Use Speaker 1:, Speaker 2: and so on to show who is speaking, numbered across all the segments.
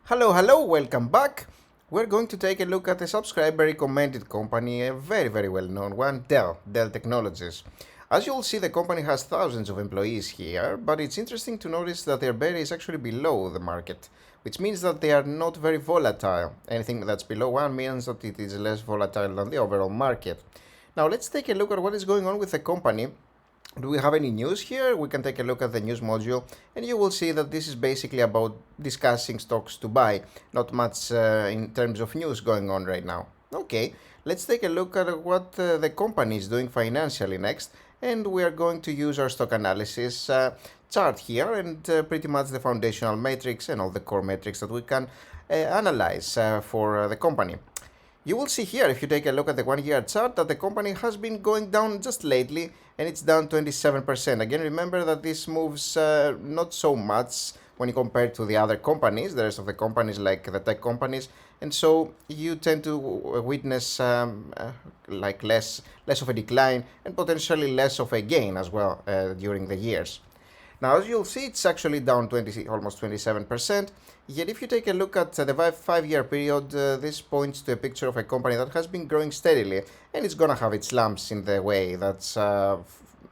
Speaker 1: Hello, welcome back. We're going to take a look at a subscriber recommended company, a very well known one, Dell Technologies. As you'll see, the company has thousands of employees here, but it's interesting to notice that their beta is actually below the market, which means that they are not very volatile. Anything that's below 1 means that it is less volatile than the overall market. Now, let's take a look at what is going on with the company. Do we have any news here? We can take a look at the news module and you will see that this is basically about discussing stocks to buy, not much in terms of news going on right now. Okay, let's take a look at what the company is doing financially next, and we are going to use our stock analysis chart here and pretty much the foundational metrics and all the core metrics that we can analyze for the company. You will see here, if you take a look at the 1 year chart, that the company has been going down just lately and it's down 27%. Again, remember that this moves not so much when you compare to the other companies, the rest of the companies like the tech companies, and so you tend to witness like less of a decline and potentially less of a gain as well during the years. Now, as you'll see, it's actually down almost 27%. Yet, if you take a look at the 5-year period, this points to a picture of a company that has been growing steadily, and it's gonna have its lumps in the way. That's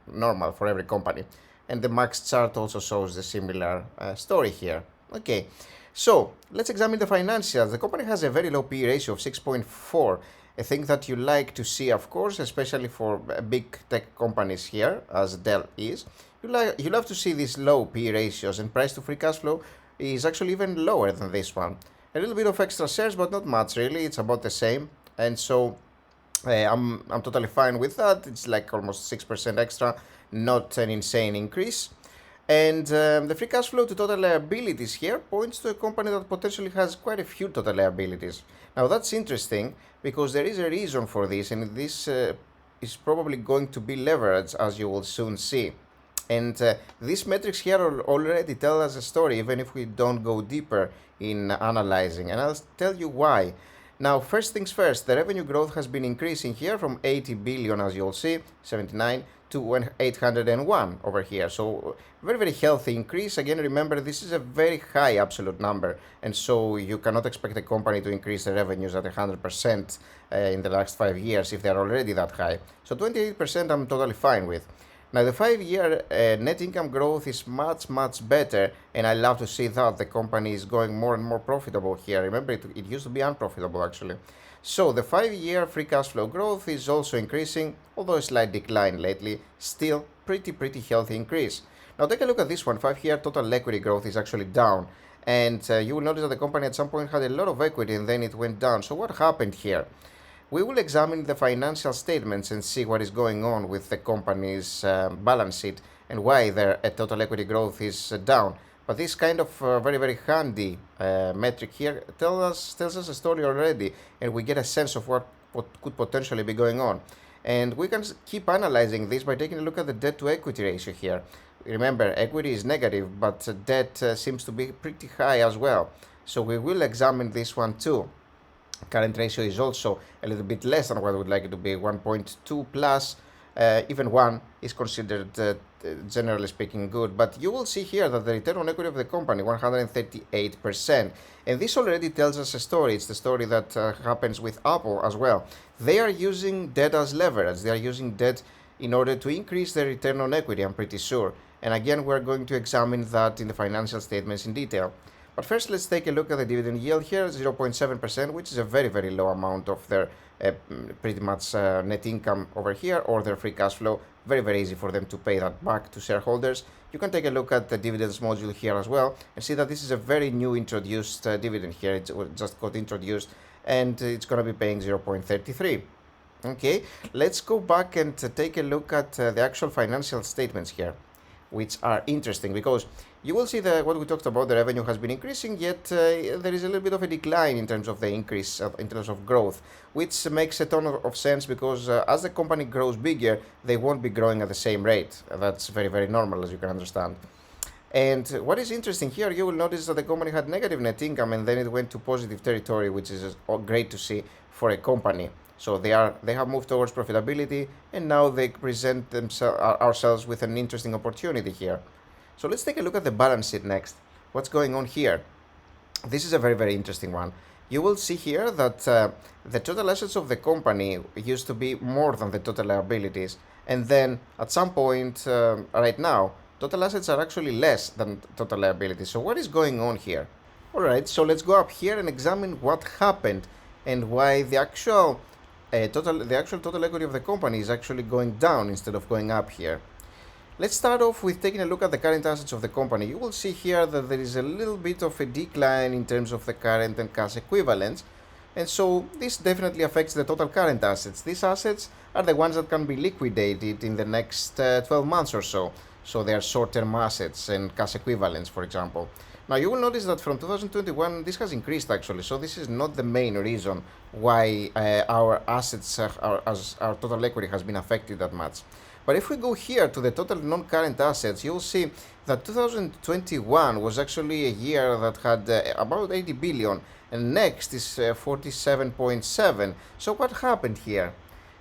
Speaker 1: normal for every company. And the max chart also shows the similar story here. Okay, so let's examine the financials. The company has a very low P/E ratio of 6.4. A thing that you like to see, of course, especially for big tech companies here, as Dell is. You love to see these low P/E ratios, and price to free cash flow is actually even lower than this one. A little bit of extra shares, but not much really. It's about the same, and so I'm totally fine with that. It's like almost 6% extra, not an insane increase. And the free cash flow to total liabilities here points to a company that potentially has quite a few total liabilities. Now that's interesting because there is a reason for this, and this is probably going to be leveraged, as you will soon see. And these metrics here already tell us a story, even if we don't go deeper in analyzing. And I'll tell you why. Now, first things first, the revenue growth has been increasing here from 80 billion, as you'll see, 79 to 801 over here. So very healthy increase. Again, remember, this is a very high absolute number. And so you cannot expect a company to increase the revenues at 100% in the last 5 years if they're already that high. So 28% I'm totally fine with. Now, the 5-year net income growth is much better, and I love to see that the company is going more and more profitable here. Remember, it used to be unprofitable actually. So the 5-year free cash flow growth is also increasing, although a slight decline lately, still pretty healthy increase. Now take a look at this one. 5-year total equity growth is actually down, and you will notice that the company at some point had a lot of equity and then it went down. So what happened here? We will examine the financial statements and see what is going on with the company's balance sheet and why their total equity growth is down. But this kind of very handy metric here tells us a story already, and we get a sense of what could potentially be going on. And we can keep analyzing this by taking a look at the debt to equity ratio here. Remember, equity is negative, but debt seems to be pretty high as well. So we will examine this one too. Current ratio is also a little bit less than what we would like it to be, 1.2 plus. Even 1 is considered, generally speaking, good. But you will see here that the return on equity of the company, 138%. And this already tells us a story. It's the story that happens with Apple as well. They are using debt as leverage. They are using debt in order to increase their return on equity, I'm pretty sure. And again, we're going to examine that in the financial statements in detail. But first, let's take a look at the dividend yield here, 0.7%, which is a very low amount of their pretty much net income over here, or their free cash flow. Very easy for them to pay that back to shareholders. You can take a look at the dividends module here as well and see that this is a very new introduced dividend here. It just got introduced and it's going to be paying 0.33. Okay, let's go back and take a look at the actual financial statements here, which are interesting because you will see that what we talked about, the revenue has been increasing, yet there is a little bit of a decline in terms of the increase, in terms of growth, which makes a ton of sense because as the company grows bigger, they won't be growing at the same rate. That's very normal, as you can understand. And what is interesting here, you will notice that the company had negative net income and then it went to positive territory, which is great to see for a company. So they have moved towards profitability, and now they present ourselves with an interesting opportunity here. So let's take a look at the balance sheet next. What's going on here? This is a very, very interesting one. You will see here that the total assets of the company used to be more than the total liabilities, and then at some point right now, total assets are actually less than total liabilities. So what is going on here? All right, so let's go up here and examine what happened and why the actual total equity of the company is actually going down instead of going up here. Let's start off with taking a look at the current assets of the company. You will see here that there is a little bit of a decline in terms of the current and cash equivalents, and so this definitely affects the total current assets. These assets are the ones that can be liquidated in the next 12 months or so. So they are short-term assets and cash equivalents, for example. Now you will notice that from 2021 this has increased actually, so this is not the main reason why our assets, our total equity has been affected that much. But if we go here to the total non-current assets, you'll see that 2021 was actually a year that had about 80 billion, and next is 47.7. So what happened here?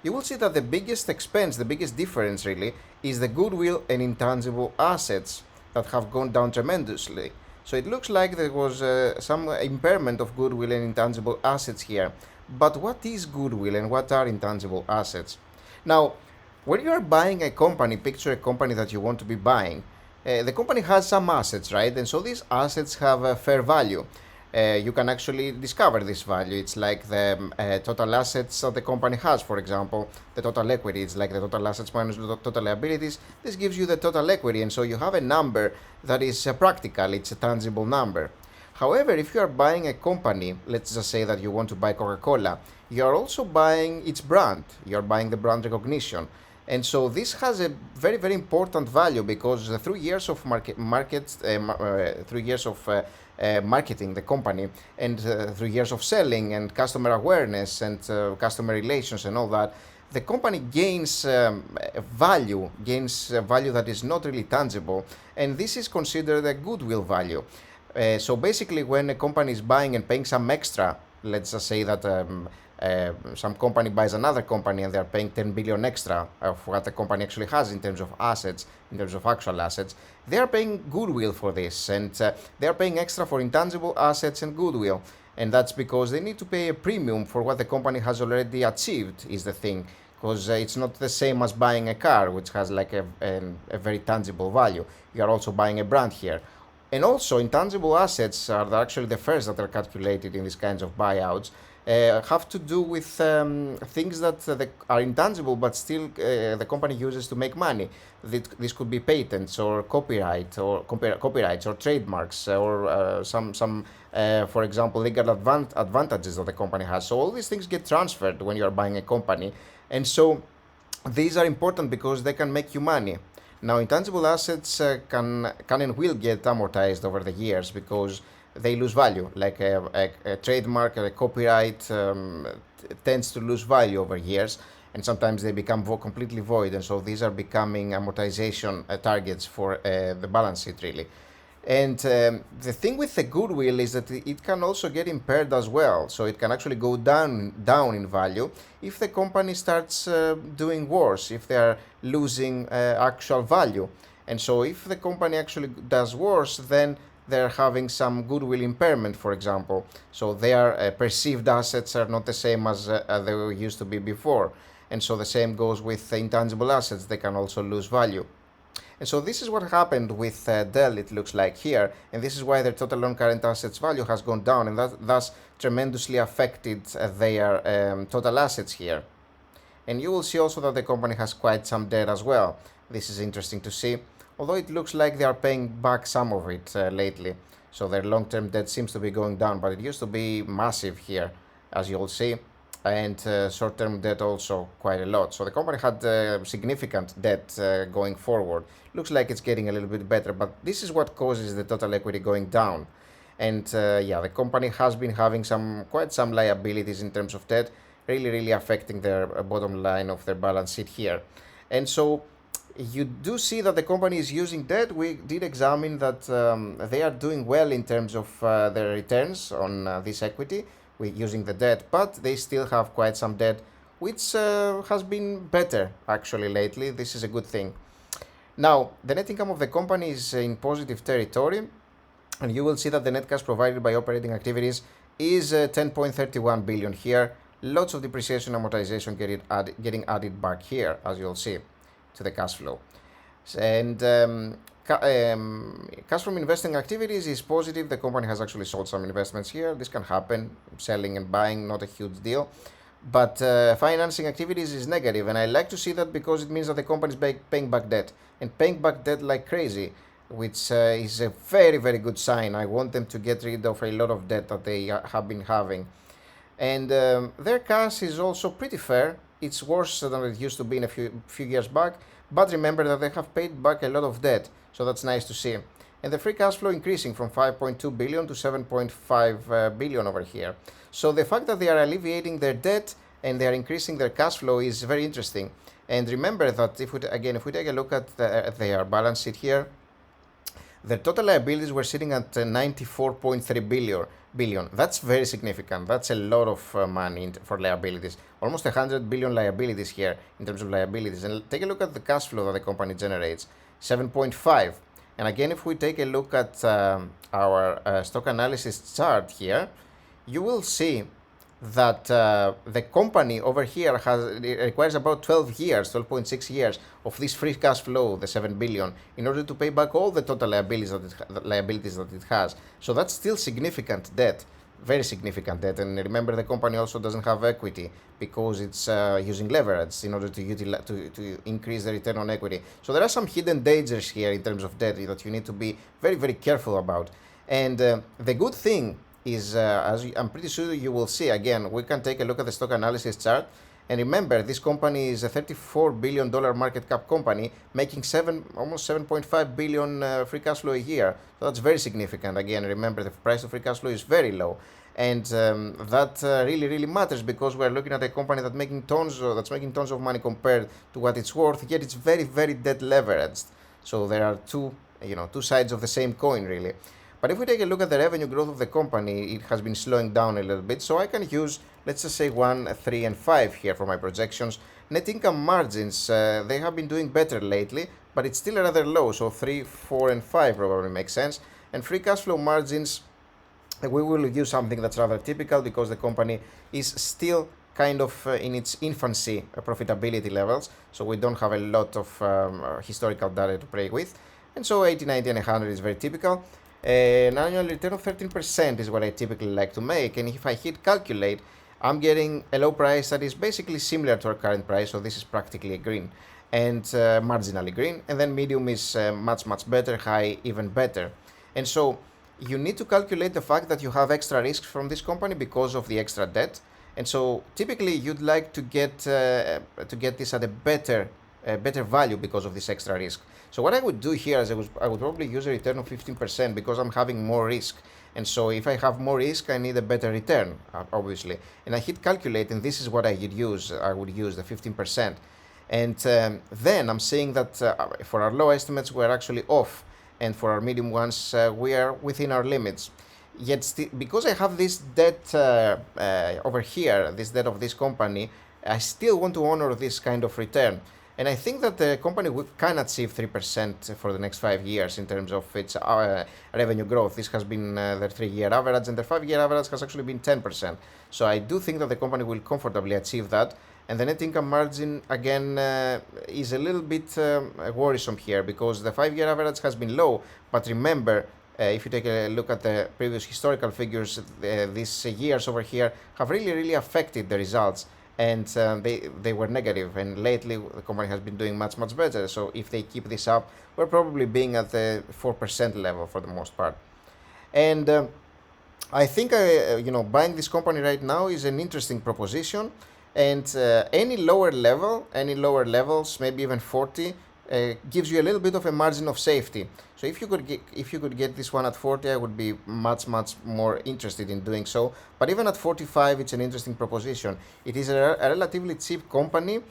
Speaker 1: You will see that the biggest expense, the biggest difference really, is the goodwill and intangible assets that have gone down tremendously. So it looks like there was some impairment of goodwill and intangible assets here. But what is goodwill and what are intangible assets? Now, when you are buying a company, picture a company that you want to be buying. The company has some assets, right? And so these assets have a fair value. You can actually discover this value. It's like the total assets that the company has, for example. The total equity is like the total assets minus the total liabilities. This gives you the total equity, and so you have a number that is practical. It's a tangible number. However, if you are buying a company, let's just say that you want to buy Coca-Cola, you are also buying its brand. You are buying the brand recognition. And so this has a very, very important value because through years of marketing the company, and through years of selling and customer awareness and customer relations and all that, the company gains value that is not really tangible, and this is considered a goodwill value. So basically, when a company is buying and paying some extra, let's just say that some company buys another company and they're paying 10 billion extra of what the company actually has in terms of assets, in terms of actual assets, they are paying goodwill for this, and they are paying extra for intangible assets and goodwill. And that's because they need to pay a premium for what the company has already achieved, is the thing. Because it's not the same as buying a car, which has like a very tangible value. You are also buying a brand here. And also, intangible assets are actually the first that are calculated in these kinds of buyouts. Have to do with things that are intangible but still the company uses to make money. This could be patents or copyrights or trademarks or for example, legal advantages that the company has. So all these things get transferred when you are buying a company, and so these are important because they can make you money. Now, intangible assets can and will get amortized over the years because they lose value. Like a trademark or a copyright tends to lose value over years, and sometimes they become completely void, and so these are becoming amortization targets for the balance sheet, really. And the thing with the goodwill is that it can also get impaired as well. So it can actually go down in value if the company starts doing worse, if they are losing actual value. And so if the company actually does worse, then they're having some goodwill impairment, for example. So their perceived assets are not the same as they used to be before. And so the same goes with intangible assets. They can also lose value. And so this is what happened with Dell, it looks like here, and this is why their total non-current assets value has gone down, and that thus tremendously affected their total assets here. And you will see also that the company has quite some debt as well. This is interesting to see, although it looks like they are paying back some of it lately. So their long-term debt seems to be going down, but it used to be massive here, as you will see, and short-term debt also quite a lot. So the company had significant debt going forward. Looks like it's getting a little bit better, but this is what causes the total equity going down. And yeah, the company has been having quite some liabilities in terms of debt, really affecting their bottom line of their balance sheet here. And so you do see that the company is using debt. We did examine that they are doing well in terms of their returns on this equity using the debt, but they still have quite some debt, which has been better actually lately. This is a good thing. Now, the net income of the company is in positive territory, And you will see that the net cash provided by operating activities is 10.31 billion here. Lots of depreciation amortization getting added back here, as you'll see, to the cash flow. And cash from investing activities is positive. The company has actually sold some investments here. This can happen, selling and buying, not a huge deal. But financing activities is negative, and I like to see that because it means that the company is paying back debt and paying back debt like crazy, which is a very, very good sign. I want them to get rid of a lot of debt that they have been having. And their cash is also pretty fair. It's worse than it used to be in a few years back, but remember that they have paid back a lot of debt, so that's nice to see. And the free cash flow increasing from 5.2 billion to 7.5 billion over here. So the fact that they are alleviating their debt and they are increasing their cash flow is very interesting. And remember that if we take a look at their balance sheet here, the total liabilities were sitting at 94.3 billion. That's very significant. That's a lot of money for liabilities. Almost 100 billion liabilities here in terms of liabilities. And take a look at the cash flow that the company generates, 7.5. And again, if we take a look at our stock analysis chart here, you will see that the company over here requires about 12.6 years of this free cash flow, the 7 billion, in order to pay back all the total liabilities that it has. So that's still significant debt, very significant debt. And remember, the company also doesn't have equity because it's using leverage in order to increase the return on equity. So there are some hidden dangers here in terms of debt that you need to be very, very careful about. And the good thing is, I'm pretty sure you will see, again, we can take a look at the stock analysis chart. And remember, this company is a $34 billion market cap company, making almost 7.5 billion free cash flow a year. So that's very significant. Again, remember, the price of free cash flow is very low. And that really, really matters because we're looking at a company that's making tons of money compared to what it's worth, yet it's very, very debt leveraged. So there are two sides of the same coin, really. But if we take a look at the revenue growth of the company, it has been slowing down a little bit. So I can use, let's just say 1, 3, and 5 here for my projections. Net income margins, they have been doing better lately, but it's still rather low. So 3, 4, and 5 probably makes sense. And free cash flow margins, we will use something that's rather typical because the company is still kind of in its infancy profitability levels. So we don't have a lot of historical data to play with. And so 80, 90, and 100 is very typical. An annual return of 13% is what I typically like to make, and if I hit calculate, I'm getting a low price that is basically similar to our current price, so this is practically a green, and marginally green, and then medium is much better, high even better. And so you need to calculate the fact that you have extra risks from this company because of the extra debt, and so typically you'd like to get this at a better value because of this extra risk. So what I would do here is I would probably use a return of 15% because I'm having more risk. And so if I have more risk, I need a better return, obviously. And I hit calculate, and this is what I would use. I would use the 15%. And then I'm saying that for our low estimates, we're actually off. And for our medium ones, we are within our limits. Yet because I have this debt over here, this debt of this company, I still want to honor this kind of return. And I think that the company can achieve 3% for the next 5 years in terms of its revenue growth. This has been their 3-year average, and their 5-year average has actually been 10%. So I do think that the company will comfortably achieve that. And the net income margin, again, is a little bit worrisome here because the 5-year average has been low. But remember, if you take a look at the previous historical figures, these years over here have really affected the results. And they were negative, and lately the company has been doing much better. So if they keep this up, we're probably being at the 4% level for the most part. And I think buying this company right now is an interesting proposition. And any lower levels, maybe even 40, gives you a little bit of a margin of safety. So if you could get this one at 40, I would be much more interested in doing so. But even at 45, it's an interesting proposition. It is a relatively cheap company,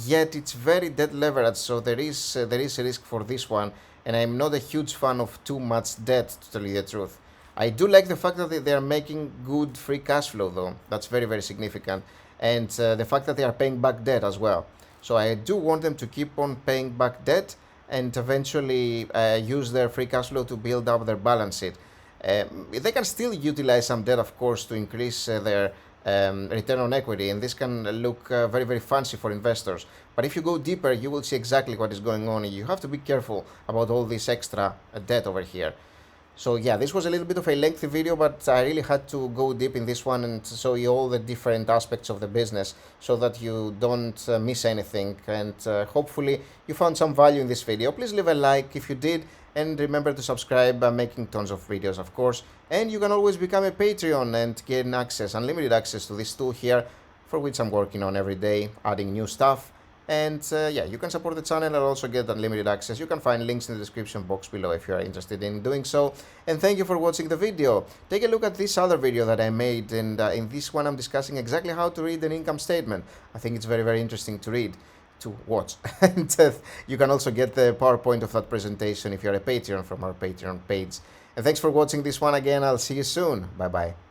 Speaker 1: yet it's very debt leveraged. So there is a risk for this one, and I'm not a huge fan of too much debt, to tell you the truth. I do like the fact that they are making good free cash flow, though. That's very significant, and the fact that they are paying back debt as well. So I do want them to keep on paying back debt and eventually use their free cash flow to build up their balance sheet. They can still utilize some debt, of course, to increase their return on equity, and this can look very, very fancy for investors. But if you go deeper, you will see exactly what is going on. You have to be careful about all this extra debt over here. So yeah, this was a little bit of a lengthy video, but I really had to go deep in this one and show you all the different aspects of the business so that you don't miss anything. And hopefully you found some value in this video. Please leave a like if you did, and remember to subscribe. I'm making tons of videos, of course. And you can always become a Patreon and gain access, unlimited access to this tool here, for which I'm working on every day, adding new stuff. And yeah, you can support the channel and also get unlimited access. You can find links in the description box below if you are interested in doing so. And thank you for watching the video. Take a look at this other video that I made, and in this one I'm discussing exactly how to read an income statement. I think it's very, very interesting to read, to watch. And you can also get the PowerPoint of that presentation if you're a Patreon from our Patreon page. And thanks for watching this one again. I'll see you soon. Bye bye.